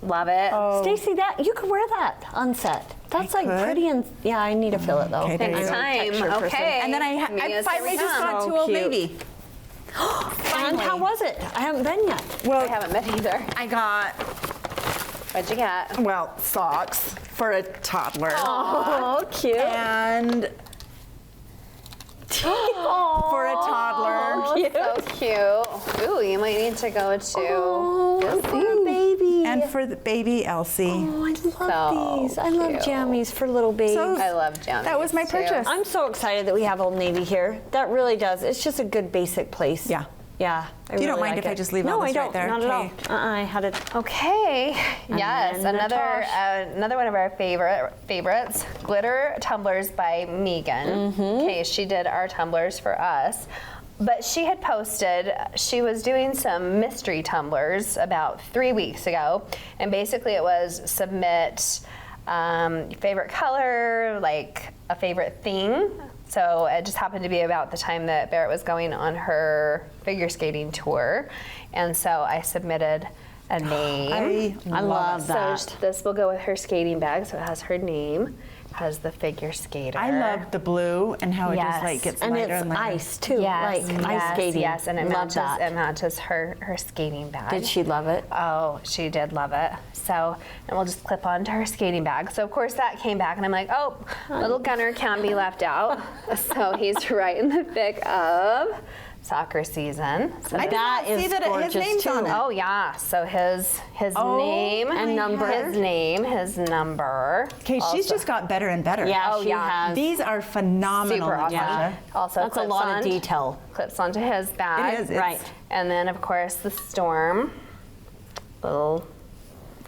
Love it. Stacy, that you could wear that on set. That's like could. pretty and yeah, I need to fill it though. Okay, there you Next go. time. Texture person. Okay. And then I Mia's finally here we just come. got So to Old cute. Navy. And how was it? I haven't been yet. I Well, haven't been either. I got, What'd you get? well, socks for a toddler. Oh, cute. And for a toddler. So cute. Ooh, you might need to go to. Oh, poor baby. And for the baby Elsie. Oh, I love So these. I love cute. jammies for little babies. So- I love jammies. That was my too. purchase. I'm so excited that we have Old Navy here. That really does. It's just a good basic place. Yeah. Yeah. I You don't really mind like if I it. just leave no, all this I right don't. there? Not at all. Okay. I had it. Okay. Yes, then another one of our favorites, glitter tumblers by Megan. Okay, she did our tumblers for us. But she had posted, she was doing some mystery tumblers about 3 weeks ago, and basically it was submit favorite color, like a favorite thing. So it just happened to be about the time that Barrett was going on her figure skating tour, and so I submitted a name. I love that. So this will go with her skating bag, so it has her name, has the figure skater. I love the blue and how it Yes. just like gets And lighter it's and lighter. ice too, Yes, like ice skating. Yes, and it love matches. that. It matches her skating bag. Did she love it? Oh, she did love it. So, and we'll just clip onto her skating bag. So of course that came back, and I'm like, oh, little Gunner can't be left out. So he's right in the thick of soccer season. So I did That not see is that his gorgeous, name's too. on it. oh yeah, so his name And number. his name, his number. Okay, she's just got better and better. Yeah, Oh, she yeah. has. These are phenomenal. Super awesome. Natasha. Also, That's a clips lot on- of detail. Clips onto his bag. It is. It's- Right. And then of course the storm. Little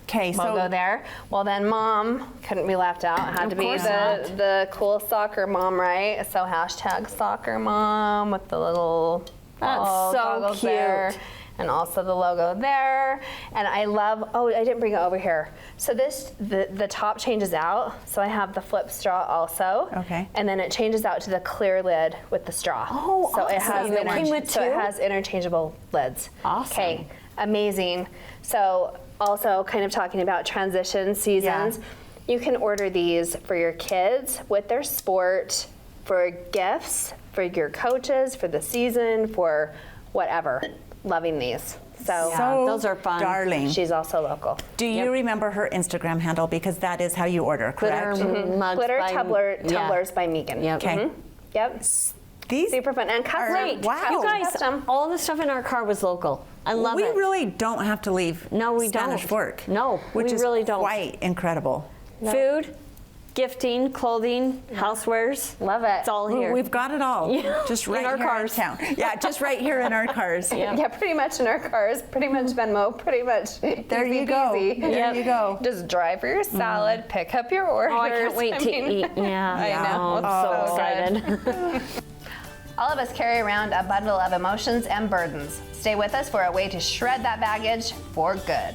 Okay, logo so there. Well, then mom couldn't be left out. It had to be course not. the cool soccer mom, right? So hashtag soccer mom with the little That's ball so goggles there. cute. And also the logo there. And I love, oh, I didn't bring it over here. So the top changes out. So I have the flip straw also. Okay. And then it changes out to the clear lid with the straw. Oh, so it has awesome. It came with so it two? has interchangeable lids. Awesome. Okay, amazing. So also kind of talking about transition seasons, you can order these for your kids with their sport, for gifts, for your coaches, for the season, for whatever. Loving these. So, those are fun. darling. she's also local. Do you remember her Instagram handle? Because that is how you order, correct? Glitter mugs Glitter by- tumblers by Megan. Yep. Okay. Mhm. Yep. These Super fun and custom. Great. Wow. You guys, Custom. all the stuff in our car was local. I love we it. really don't have to leave No, we Spanish don't. Fork. No, which we is really don't. quite incredible. Food, gifting, clothing, housewares. Love it. It's all here. We've got it all. Yeah. Just In right our here cars. in town. Yeah, just right here in our cars. Yeah, pretty much in our cars, pretty much Venmo, pretty much. There easy you go. peasy. There you go. Just drive for your salad, pick up your orders. Oh, I can't wait to mean, eat. Yeah. I know. I'm so good. excited. All of us carry around a bundle of emotions and burdens. Stay with us for a way to shred that baggage for good.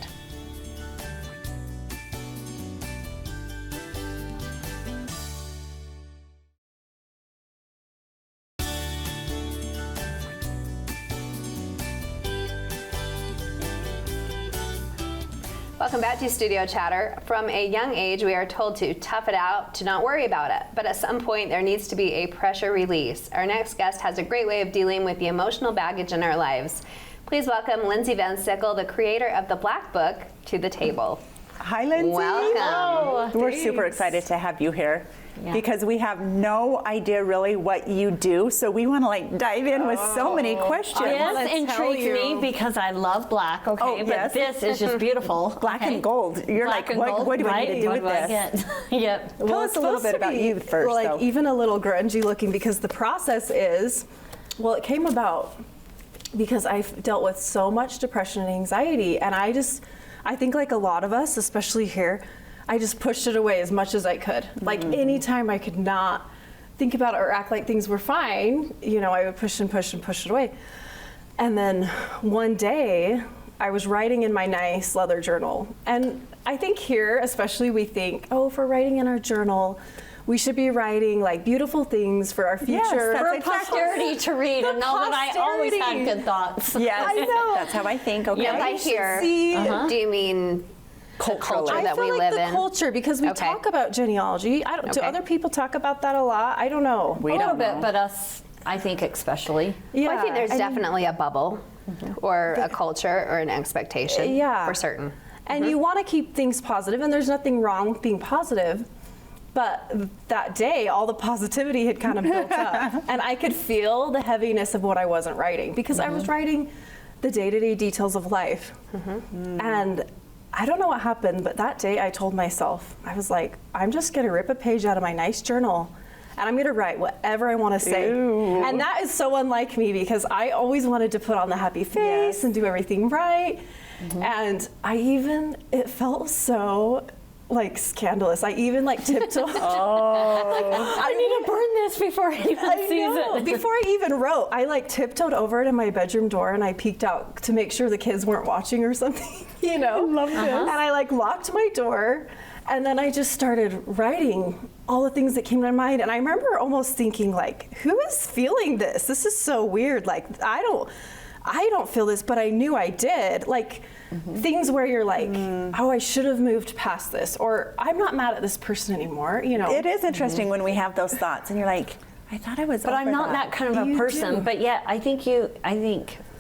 Welcome back to Studio Chatter. From a young age, we are told to tough it out, to not worry about it. But at some point, there needs to be a pressure release. Our next guest has a great way of dealing with the emotional baggage in our lives. Please welcome Lindsay Van Sickle, the creator of the Black Book, to the table. Hi, Lindsay. Welcome. We're super excited to have you here because we have no idea really what you do. So we want to like dive in with so many questions. This intrigues me because I love black, okay? Oh, but yes. this is just beautiful. Black okay? and gold. You're Black like, and gold, what do I right? need to do What with do I this? get? Yep. Tell us a little bit about you first, like though. even a little grungy looking because the process is, well, it came about because I've dealt with so much depression and anxiety, and I think like a lot of us, especially here, I just pushed it away as much as I could. Like anytime I could not think about it or act like things were fine, I would push and push and push it away. And then one day, I was writing in my nice leather journal. And I think here, especially, we think, oh, if we're writing in our journal, we should be writing like beautiful things for our future. For posterity to read and know that I always had good thoughts. Yes, I know. that's how I think. Okay. Yeah, by here, do you mean the culture I that feel we like live the in? culture, because we talk about genealogy. Do other people talk about that a lot? I don't know. A little bit, but us, I think especially. Yeah, Well, I think there's definitely a bubble or a culture or an expectation for certain. And you want to keep things positive, and there's nothing wrong with being positive. But that day, all the positivity had kind of built up. And I could feel the heaviness of what I wasn't writing, because I was writing the day-to-day details of life. And I don't know what happened, but that day I told myself, I was like, I'm just going to rip a page out of my nice journal, and I'm going to write whatever I want to say. Ew. And that is so unlike me, because I always wanted to put on the happy face and do everything right. And it felt so like scandalous. I even like tiptoed. I need to burn this before anyone sees it. Before I even wrote, I like tiptoed over to my bedroom door and I peeked out to make sure the kids weren't watching or something, you know? I love this. And I like locked my door, and then I just started writing all the things that came to my mind. And I remember almost thinking, like, who is feeling this? This is so weird. Like, I don't feel this, but I knew I did. Like, things where you're like, oh, I should have moved past this, or I'm not mad at this person anymore, you know. It is interesting when we have those thoughts and you're like, I thought I was But I'm not that kind of a person. do. But yet, I think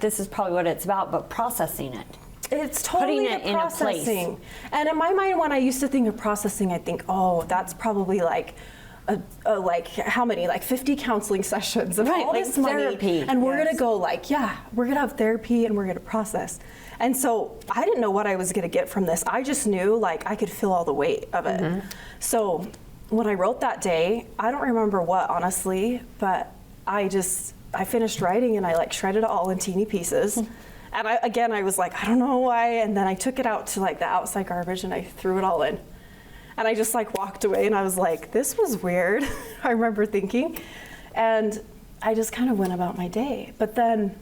this is probably what it's about, but processing it. It's totally Putting it in a place. processing. And in my mind, when I used to think of processing, I think, oh, that's probably like like how many, like 50 counseling sessions and all like this money, therapy. and we're gonna go like, we're gonna have therapy and we're gonna process. And so I didn't know what I was gonna get from this. I just knew like I could feel all the weight of it. So when I wrote that day, I don't remember what, honestly, but I finished writing and I like shredded it all in teeny pieces. And I was like, I don't know why. And then I took it out to like the outside garbage and I threw it all in. And I just like walked away and I was like, this was weird. I remember thinking. And I just kind of went about my day. But then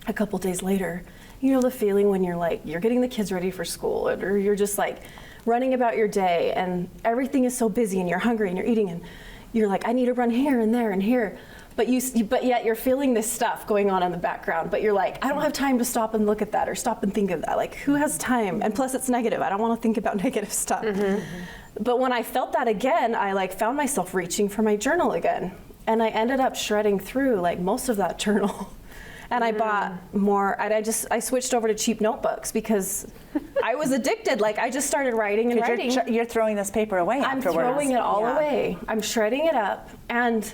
a couple days later, you know the feeling when you're like, you're getting the kids ready for school, or you're just like running about your day and everything is so busy and you're hungry and you're eating and you're like, I need to run here and there and here. But yet you're feeling this stuff going on in the background, but you're like, I don't have time to stop and look at that or stop and think of that. Like, who has time? And plus it's negative. I don't want to think about negative stuff. But when I felt that again, I like found myself reaching for my journal again. And I ended up shredding through like most of that journal. And I bought more, I switched over to cheap notebooks because I was addicted. Like I just started writing and writing. You're throwing this paper away afterwards. I'm throwing it all away. I'm shredding it up. And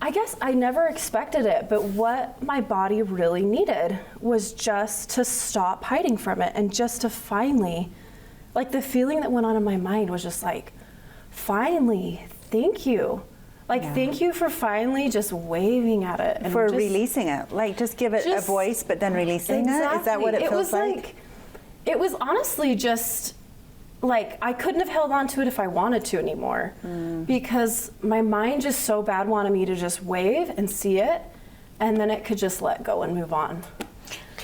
I guess I never expected it, but what my body really needed was just to stop hiding from it and just to finally, like the feeling that went on in my mind was just like, finally, thank you. Like, thank you for finally just waving at it. And for releasing it. Like, just give it a voice, but then releasing it? Is that what it feels like? It was honestly just, like, I couldn't have held on to it if I wanted to anymore. Because my mind just so bad wanted me to just wave and see it, and then it could just let go and move on.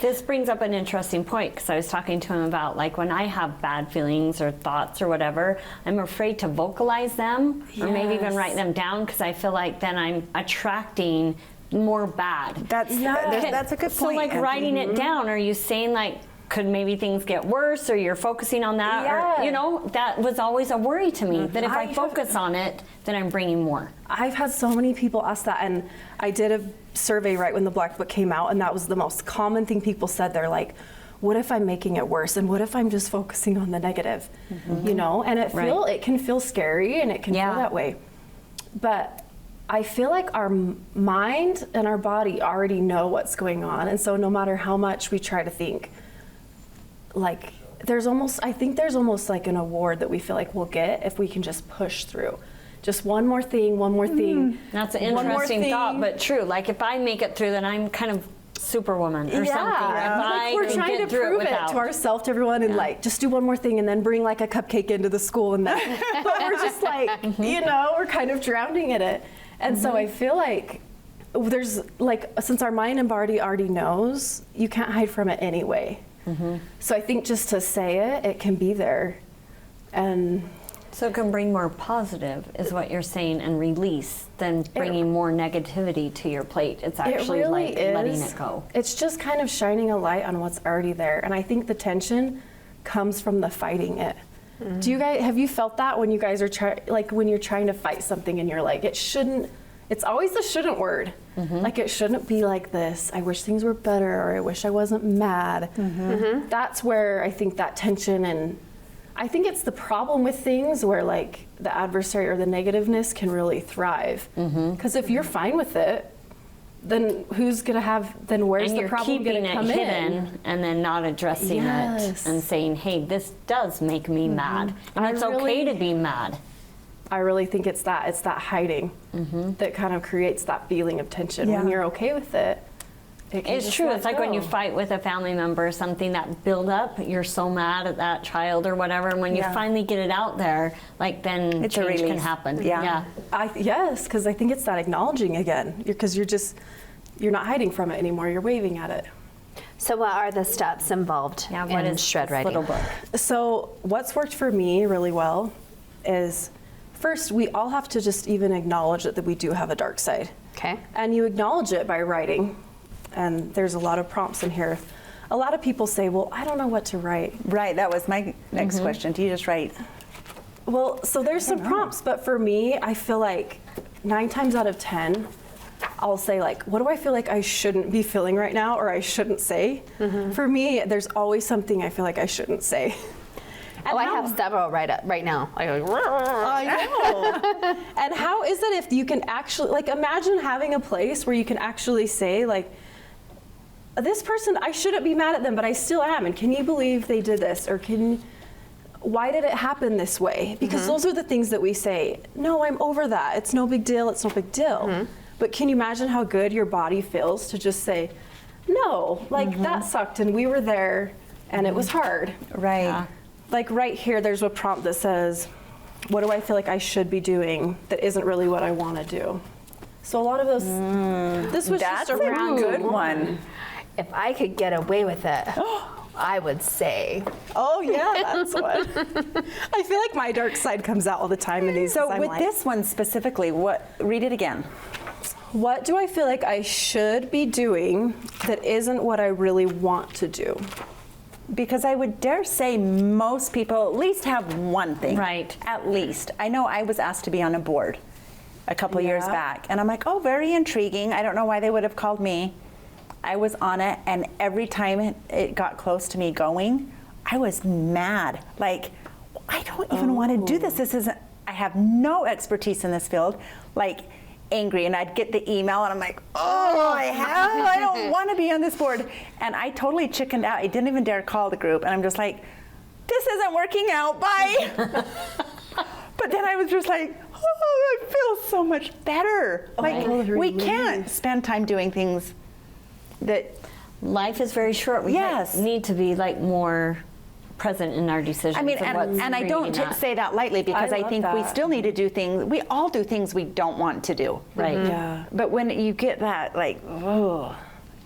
This brings up an interesting point, because I was talking to him about, like, when I have bad feelings or thoughts or whatever, I'm afraid to vocalize them or maybe even write them down, because I feel like then I'm attracting more bad. That's a good point. So, like, writing it down, are you saying, like, could maybe things get worse, or you're focusing on that? Yeah. Or, you know, that was always a worry to me, that if I focus on it, then I'm bringing more. I've had so many people ask that, and I did a survey right when the Black Book came out, and that was the most common thing people said. They're like, what if I'm making it worse, and what if I'm just focusing on the negative? You know, and it can feel scary, and it can feel that way. But I feel like our mind and our body already know what's going on, and so no matter how much we try to think, like, I think there's almost like an award that we feel like we'll get if we can just push through. Just one more thing. That's an interesting thought, but true. Like, if I make it through, then I'm kind of Superwoman or something. Like, we're trying to prove it to ourselves, to everyone, and like, just do one more thing and then bring like a cupcake into the school, and then but we're just like, you know, we're kind of drowning in it. And so I feel like there's like, since our mind and body already knows, you can't hide from it anyway. So I think just to say it can be there. And so it can bring more positive, is what you're saying, and release than bringing more negativity to your plate. It's actually like letting it go. It's just kind of shining a light on what's already there. And I think the tension comes from the fighting it. Do you guys, have you felt that when you guys are when you're trying to fight something and you're like, it's always the shouldn't word. Like, it shouldn't be like this. I wish things were better, or I wish I wasn't mad. That's where I think that tension, and I think it's the problem with things where like the adversary or the negativeness can really thrive. Because if you're fine with it, then where's the problem going to come in? And you're keeping it hidden and then not addressing it and saying, hey, this does make me mad. And it's okay to be mad. I really think it's that hiding that kind of creates that feeling of tension. When you're okay with it, it's true. It's like when you fight with a family member or something, that build up, you're so mad at that child or whatever, and when you finally get it out there, like, then it's change can happen. Yes, because I think it's that acknowledging again, because you're not hiding from it anymore, you're waving at it. So what are the steps involved in shred writing? Little book? So what's worked for me really well is, first, we all have to just even acknowledge that we do have a dark side. Okay. And you acknowledge it by writing. And there's a lot of prompts in here. A lot of people say, well, I don't know what to write. Right, that was my next question. Do you just write? Well, so there's some prompts, but for me, I feel like 9 times out of 10, I'll say, like, what do I feel like I shouldn't be feeling right now, or I shouldn't say? For me, there's always something I feel like I shouldn't say. And I have several right now. I know. And how is it if you can actually, like, imagine having a place where you can actually say, like, this person, I shouldn't be mad at them, but I still am. And can you believe they did this? Or why did it happen this way? Because those are the things that we say, no, I'm over that. It's no big deal. It's no big deal. But can you imagine how good your body feels to just say, no, like, that sucked and we were there and it was hard. Right. Yeah. Like right here, there's a prompt that says, what do I feel like I should be doing that isn't really what I want to do? So a lot of those, this was just a good one. If I could get away with it, I would say. Oh yeah, that's what. I feel like my dark side comes out all the time in these. So with this one specifically, read it again. What do I feel like I should be doing that isn't what I really want to do? Because I would dare say most people at least have one thing. Right. At least. I know I was asked to be on a board a couple years back, and I'm like, oh, very intriguing. I don't know why they would have called me. I was on it, and every time it got close to me going, I was mad. Like, I don't even want to do this. I have no expertise in this field. Like, angry, and I'd get the email, and I'm like, I don't want to be on this board. And I totally chickened out. I didn't even dare call the group, and I'm just like, this isn't working out, bye. But then I was just like, I feel so much better. Like, we can't spend time doing things that... Life is very short. We need to be like more present in our decisions. I mean, and I don't say that lightly, because I think we still need to do things. We all do things we don't want to do. Right. Yeah. But when you get that, like,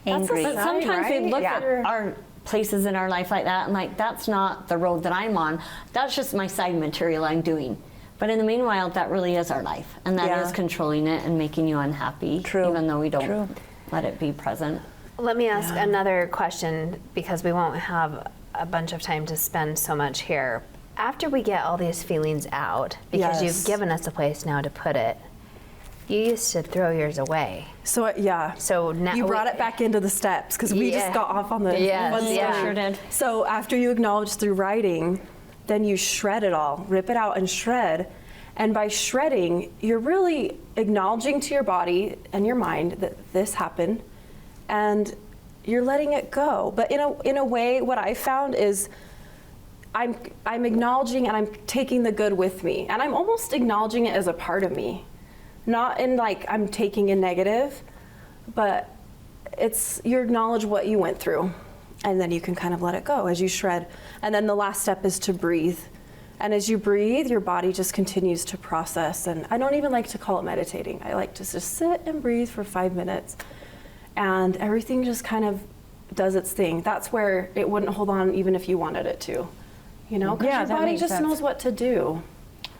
angry. But sometimes we look at our places in our life like that, and like, that's not the road that I'm on. That's just my side material I'm doing. But in the meanwhile, that really is our life, and that is controlling it and making you unhappy, even though we don't let it be present. Let me ask another question, because we won't have a bunch of time to spend so much here. After we get all these feelings out, because you've given us a place now to put it, you used to throw yours away. So So now you brought it back into the steps, because we just got off on the fun stuff. Sure did. So after you acknowledge through writing, then you shred it all, rip it out and shred. And by shredding, you're really acknowledging to your body and your mind that this happened, and you're letting it go. But in a way, what I found is I'm acknowledging, and I'm taking the good with me, and I'm almost acknowledging it as a part of me, not in like I'm taking a negative, but you acknowledge what you went through, and then you can kind of let it go as you shred. And then the last step is to breathe. And as you breathe, your body just continues to process. And I don't even like to call it meditating. I like to just sit and breathe for 5 minutes. And everything just kind of does its thing. That's where it wouldn't hold on even if you wanted it to. You know, because Yeah, your that body makes just sense. knows what to do.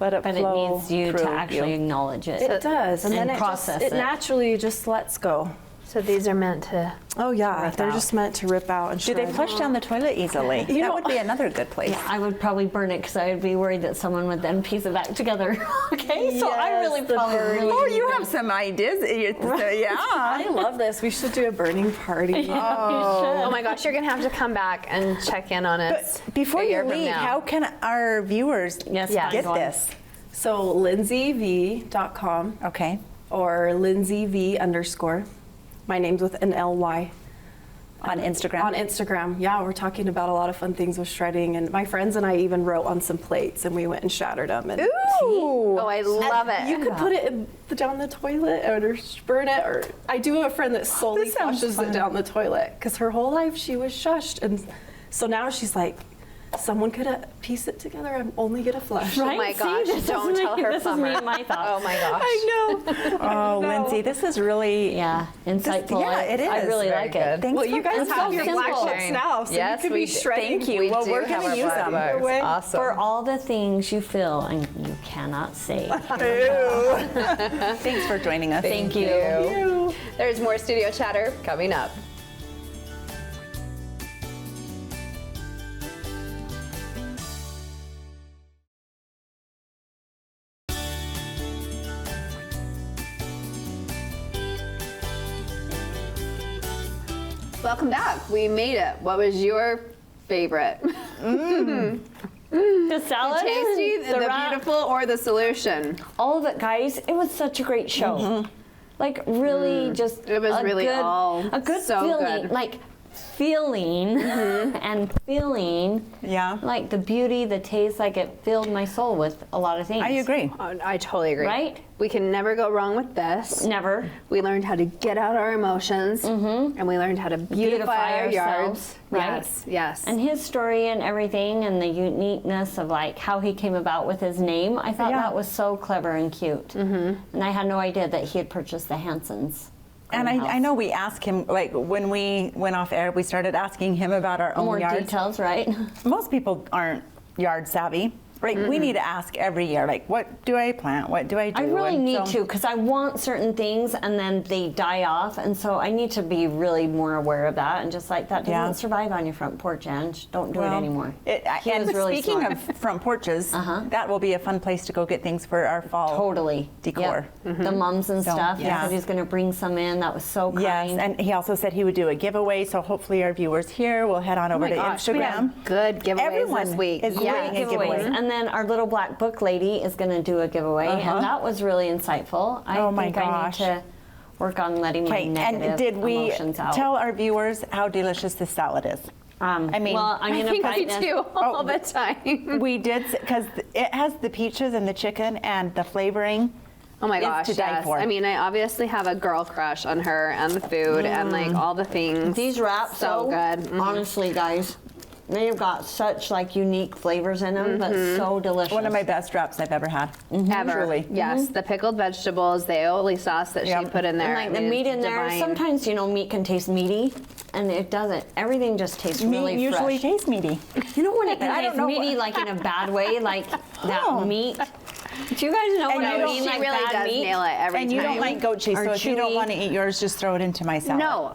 Let it But it flow needs you through to actually acknowledge it. It does, and then process it it. naturally just lets go. So these are meant to. Oh yeah, rip they're out. just meant to rip out and Do shred. they flush down the toilet easily? You That know- would be another good place. Yeah, I would probably burn it because I would be worried that someone would then piece it back together. Okay, so I really probably. Oh, you have some ideas. Yeah. I love this. We should do a burning party. Oh my gosh, you're gonna have to come back and check in on us. But before a you year from leave, now. how can our viewers Yes, Yeah. get go on. this? So lindsayv.com Okay. or lindsayv_. My name's with an LY. On Instagram? On Instagram, yeah, we're talking about a lot of fun things with shredding, and my friends and I even wrote on some plates, and we went and shattered them. And Oh, I love it. you could put it down the toilet or burn it, or I do have a friend that solely This sounds flushes fun. it down the toilet because her whole life she was shushed, and so now she's like, someone could piece it together. I'm only gonna flush. Right? my See, gosh, this don't is tell me- her This plumber. is me and my thoughts. Oh my gosh. I know. Oh, Lindsay, this is really. Yeah, insightful. yeah, it I is. really Very like good. it. Thanks Well, for you guys It's have so your simple. black books now, so Yes, you could we be do. shredding. Thank you. We Well, do we're have gonna our use black them. books. Away. Awesome. For all the things you feel and you cannot say. Thanks for joining us. Thank you. There's more studio chatter coming up. Welcome back. We made it. What was your favorite? The salad, Tasty, the wrap, beautiful, or the solution? all of it, guys. It was such a great show. Like really, just It was a really good, all a good so feeling, good. like feeling and feeling. Yeah. Like the beauty, the taste, like it filled my soul with a lot of things. I agree. I totally agree. Right? We can never go wrong with this. Never. We learned how to get out our emotions, and we learned how to beautify our yards. ourselves, right? Yes, yes. And his story and everything and the uniqueness of like how he came about with his name, I thought Yeah. that was so clever and cute. And I had no idea that he had purchased the Hansons. And I greenhouse. know we asked him, like when we went off air, we started asking him about our own More yards. details, right? Most people aren't yard savvy. Right? We need to ask every year, like, what do I plant? What do I do? I really And need so- to because I want certain things and then they die off, and so I need to be really more aware of that and just like that doesn't Yeah. survive on your front porch, Ange. Don't do it Well, anymore. He and was really speaking smart. of front porches, that will be a fun place to go get things for our fall. Totally. Decor. Yep. The mums and So, stuff. He yeah. said he's going to bring some in. That was so kind. Yes, and he also said he would do a giveaway, so hopefully our viewers here will head on over to Gosh, we Instagram. had good giveaways Everyone this week. is Yes. doing a giveaways. giveaway. And then our little black book lady is going to do a giveaway, and that was really insightful. I Oh my think gosh. I need to work on letting my Okay, negative and did we emotions out. tell our viewers how delicious this salad is? I mean, well, I'm I going to think we brightness. do all the time. we did because it has the peaches and the chicken and the flavoring. Oh my is gosh, to die yes. for. I mean, I obviously have a girl crush on her and the food and like all the things. These wraps, so though, good. Mhm. honestly, guys, they've got such like unique flavors in them, but so delicious. One of my best wraps I've ever had. Ever. Truly. Yes, the pickled vegetables, the aioli sauce that she Yep. put in there. And like the is meat in there, divine. sometimes meat can taste meaty, and it doesn't. Everything just tastes really Meat usually fresh. tastes meaty. You know when it can I don't taste know meaty, what- like in a bad way, like Oh. that meat. Do you guys know what you I don't- mean? She Like really bad does meat? nail it every And time. you don't like goat cheese, Or so if you don't chewy. want to eat yours, just throw it into my salad. No,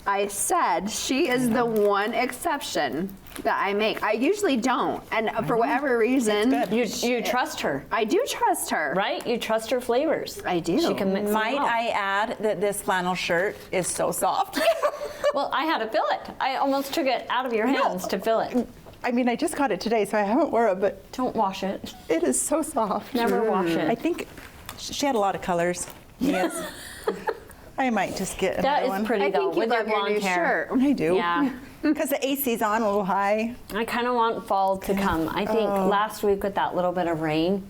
I said she is the one exception that I make. I usually don't, and for whatever reason, good. You trust her, I do trust her. right? You trust her flavors. I do. She can mix them Might well. I add that this flannel shirt is so soft? Well, I had to fill it. I almost took it out of your hands to fill it. I mean, I just got it today, so I haven't worn it, but Don't wash it. it is so soft. Never wash it. I think she had a lot of colors. Yes. I might just get another That is one. pretty I though, think you with your love your blonde new hair. shirt. I do. Yeah. Because the AC's on a little high. I kind of want fall to come. I think last week with that little bit of rain,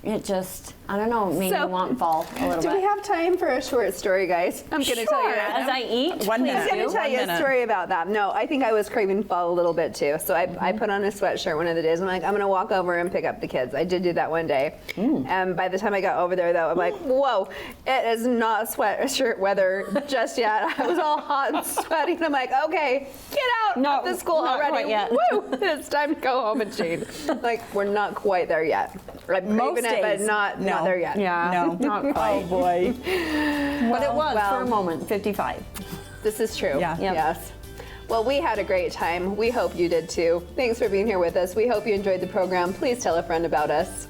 it just I don't know, maybe So, want fall a little Do bit. we have time for a short story, guys? I'm going to tell you. As I eat, One please minute. I'm going do. to tell you a story about that. No, I think I was craving fall a little bit too. So I put on a sweatshirt one of the days. I'm like, I'm going to walk over and pick up the kids. I did do that one day. And by the time I got over there, though, I'm like, whoa, it is not sweatshirt weather just yet. I was all hot and sweaty. And I'm like, okay, get out of the school not already. quite yet. Woo! It's time to go home and change. Like, we're not quite there yet. I'm Most craving it, but days, not no. there yet. Yeah, No. not quite. Oh boy. But it was well. for a moment, 55. This is true. Yeah. Yep. Yes. Well, we had a great time. We hope you did too. Thanks for being here with us. We hope you enjoyed the program. Please tell a friend about us.